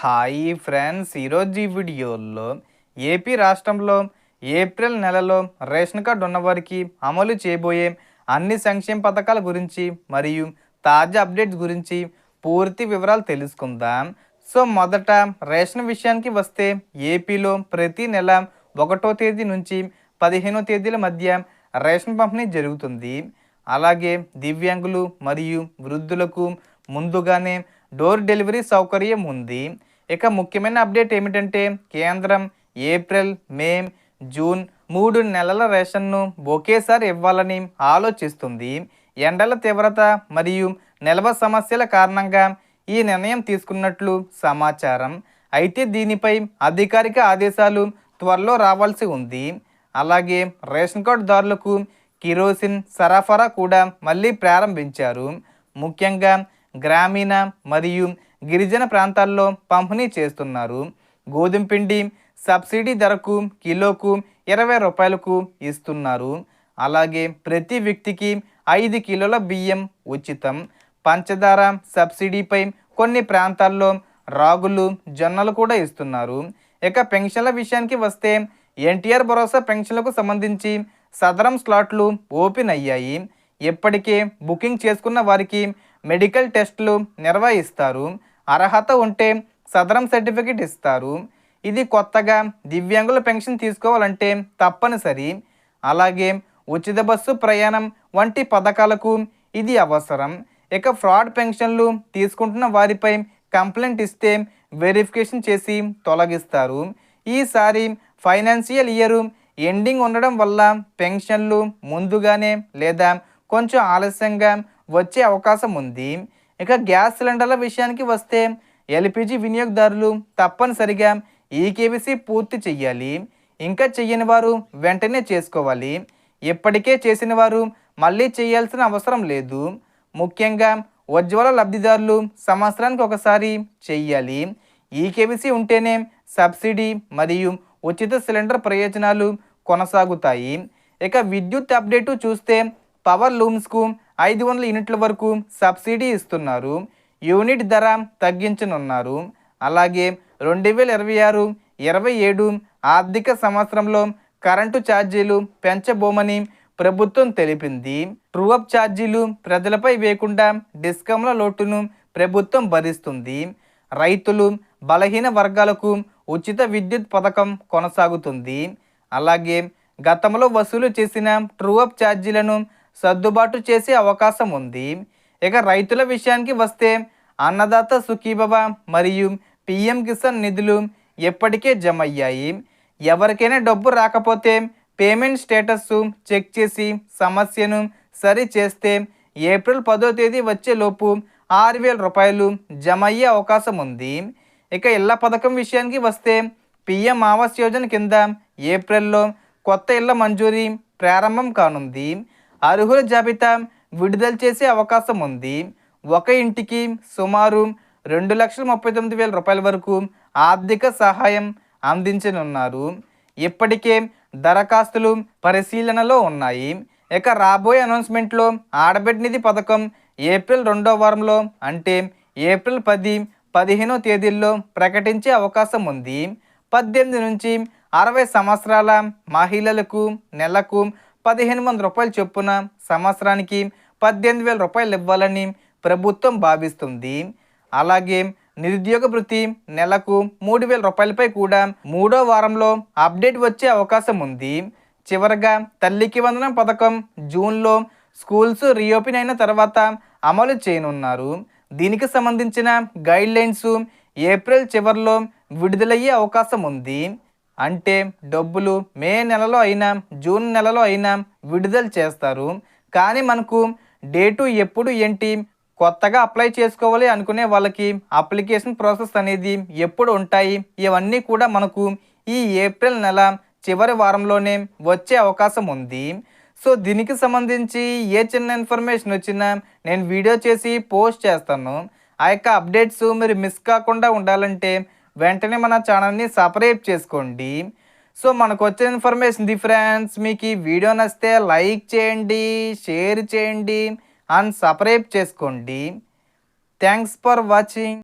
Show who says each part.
Speaker 1: Hi friends, ఈరోజు ఈ వీడియోలో ఏపీ రాష్ట్రంలో ఏప్రిల్ నెలలో రేషన్ కార్డు ఉన్నవారికి అమలు చేయబోయే అన్ని సంక్షేమ పథకాల గురించి మరియు తాజా అప్డేట్స్ గురించి పూర్తి వివరాలు తెలుసుకుందాం. సో మొదట రేషన్ విషయానికి వస్తే ఏపీలో ప్రతి నెల 1వ తేదీ నుంచి 15వ తేదీల మధ్య రేషన్ పంపిణీ జరుగుతుంది. అలాగే దివ్యాంగులు మరియు వృద్ధులకు ముందుగానే డోర్ డెలివరీ సౌకర్యం ఉంది. ఇక ముఖ్యమైన అప్డేట్ ఏమిటంటే కేంద్రం ఏప్రిల్, మే, జూన్ 3 నెలల రేషన్ను ఒకేసారి ఇవ్వాలని ఆలోచిస్తుంది. ఎండల తీవ్రత మరియు నిల్వ సమస్యల కారణంగా ఈ నిర్ణయం తీసుకున్నట్లు సమాచారం. అయితే దీనిపై అధికారిక ఆదేశాలు త్వరలో రావాల్సి ఉంది. అలాగే రేషన్ కార్డుదారులకు కిరోసిన్ సరఫరా కూడా మళ్ళీ ప్రారంభించారు. ముఖ్యంగా గ్రామీణ మరియు గిరిజన ప్రాంతాల్లో పంపిణీ చేస్తున్నారు. గోధుమ పిండి సబ్సిడీ ధరకు కిలోకు 20 రూపాయలకు ఇస్తున్నారు. అలాగే ప్రతి వ్యక్తికి 5 కిలోల బియ్యం ఉచితం. పంచదార సబ్సిడీపై కొన్ని ప్రాంతాల్లో రాగులు, జొన్నలు కూడా ఇస్తున్నారు. ఇక పెన్షన్ల విషయానికి వస్తే ఎన్టీఆర్ భరోసా పెన్షన్లకు సంబంధించి సదరం స్లాట్లు ఓపెన్ అయ్యాయి. ఇప్పటికే బుకింగ్ చేసుకున్న వారికి మెడికల్ టెస్టులు నిర్వహిస్తారు. అర్హత ఉంటే సదరం సర్టిఫికెట్ ఇస్తారు. ఇది కొత్తగా దివ్యాంగుల పెన్షన్ తీసుకోవాలంటే తప్పనిసరి. అలాగే ఉచిత బస్సు ప్రయాణం వంటి పథకాలకు ఇది అవసరం. ఇక ఫ్రాడ్ పెన్షన్లు తీసుకుంటున్న వారిపై కంప్లైంట్ ఇస్తే వెరిఫికేషన్ చేసి తొలగిస్తారు. ఈసారి ఫైనాన్షియల్ ఇయర్ ఎండింగ్ ఉండడం వల్ల పెన్షన్లు ముందుగానే లేదా కొంచెం ఆలస్యంగా వచ్చే అవకాశం ఉంది. ఇక గ్యాస్ సిలిండర్ల విషయానికి వస్తే ఎల్పిజి వినియోగదారులు తప్పనిసరిగా ఈకేవీసీ పూర్తి చెయ్యాలి. ఇంకా చెయ్యని వారు వెంటనే చేసుకోవాలి. ఇప్పటికే చేసిన వారు మళ్ళీ చేయాల్సిన అవసరం లేదు. ముఖ్యంగా ఉజ్వల లబ్ధిదారులు సంవత్సరానికి ఒకసారి చెయ్యాలి. ఈకేవీసీ ఉంటేనే సబ్సిడీ మరియు ఉచిత సిలిండర్ ప్రయోజనాలు కొనసాగుతాయి. ఇక విద్యుత్ అప్డేటు చూస్తే పవర్ లూమ్స్కు 500 యూనిట్ల వరకు సబ్సిడీ ఇస్తున్నారు. యూనిట్ ధర తగ్గించనున్నారు. అలాగే 2026-27 ఆర్థిక సంవత్సరంలో కరెంటు ఛార్జీలు పెంచబోమని ప్రభుత్వం తెలిపింది. ట్రూఅప్ ఛార్జీలు ప్రజలపై వేయకుండా డిస్కంల లోటును ప్రభుత్వం భరిస్తుంది. రైతులు, బలహీన వర్గాలకు ఉచిత విద్యుత్ పథకం కొనసాగుతుంది. అలాగే గతంలో వసూలు చేసిన ట్రూఅప్ ఛార్జీలను సర్దుబాటు చేసే అవకాశం ఉంది. ఇక రైతుల విషయానికి వస్తే అన్నదాత సుఖీభవ మరియు పిఎం కిసాన్ నిధులు ఎప్పటికే జమ అయ్యాయి. ఎవరికైనా డబ్బు రాకపోతే పేమెంట్ స్టేటస్ చెక్ చేసి సమస్యను సరి చేస్తే ఏప్రిల్ 10వ తేదీ వచ్చేలోపు 6,000 రూపాయలు జమ అయ్యే అవకాశం ఉంది. ఇక ఇళ్ల పథకం విషయానికి వస్తే పిఎం ఆవాస్ యోజన కింద ఏప్రిల్లో కొత్త ఇళ్ల మంజూరీ ప్రారంభం కానుంది. అర్హుల జాబితా విడుదల చేసే అవకాశం ఉంది. ఒక ఇంటికి సుమారు 2,39,000 రూపాయల వరకు ఆర్థిక సహాయం అందించనున్నారు. ఇప్పటికే దరఖాస్తులు పరిశీలనలో ఉన్నాయి. ఇక రాబోయే అనౌన్స్మెంట్లో ఆడబిడ్డ నిధి పథకం ఏప్రిల్ 2వ వారంలో అంటే ఏప్రిల్ 10, 15వ తేదీల్లో ప్రకటించే అవకాశం ఉంది. 18 నుంచి 60 సంవత్సరాల మహిళలకు నెలకు 1,500 రూపాయలు చొప్పున సంవత్సరానికి 18,000 రూపాయలు ఇవ్వాలని ప్రభుత్వం భావిస్తుంది. అలాగే నిరుద్యోగ భృతి నెలకు 3,000 రూపాయలపై కూడా 3వ వారంలో అప్డేట్ వచ్చే అవకాశం ఉంది. చివరగా తల్లికి వందనం పథకం జూన్లో స్కూల్స్ రీఓపెన్ అయిన తర్వాత అమలు చేయనున్నారు. దీనికి సంబంధించిన గైడ్లైన్స్ ఏప్రిల్ చివరిలో విడుదలయ్యే అవకాశం ఉంది. అంటే డబ్బులు మే నెలలో అయినా జూన్ నెలలో అయినా విడుదల చేస్తారు. కానీ మనకు డేటు ఎప్పుడు ఏంటి, కొత్తగా అప్లై చేసుకోవాలి అనుకునే వాళ్ళకి అప్లికేషన్ ప్రాసెస్ అనేది ఎప్పుడు ఉంటాయి, ఇవన్నీ కూడా మనకు ఈ ఏప్రిల్ నెల చివరి వారంలోనే వచ్చే అవకాశం ఉంది. సో దీనికి సంబంధించి ఏ చిన్న ఇన్ఫర్మేషన్ వచ్చినా నేను వీడియో చేసి పోస్ట్ చేస్తాను. ఆ యొక్క అప్డేట్స్ మీరు మిస్ కాకుండా ఉండాలంటే వెంటనే మన ఛానల్ని సబ్స్క్రైబ్ చేసుకోండి. సో మనకు వచ్చిన ఇన్ఫర్మేషన్ ఫ్రెండ్స్, మీకు ఈ వీడియో నచ్చితే లైక్ చేయండి, షేర్ చేయండి అండ్ సబ్స్క్రైబ్ చేసుకోండి. Thanks for watching.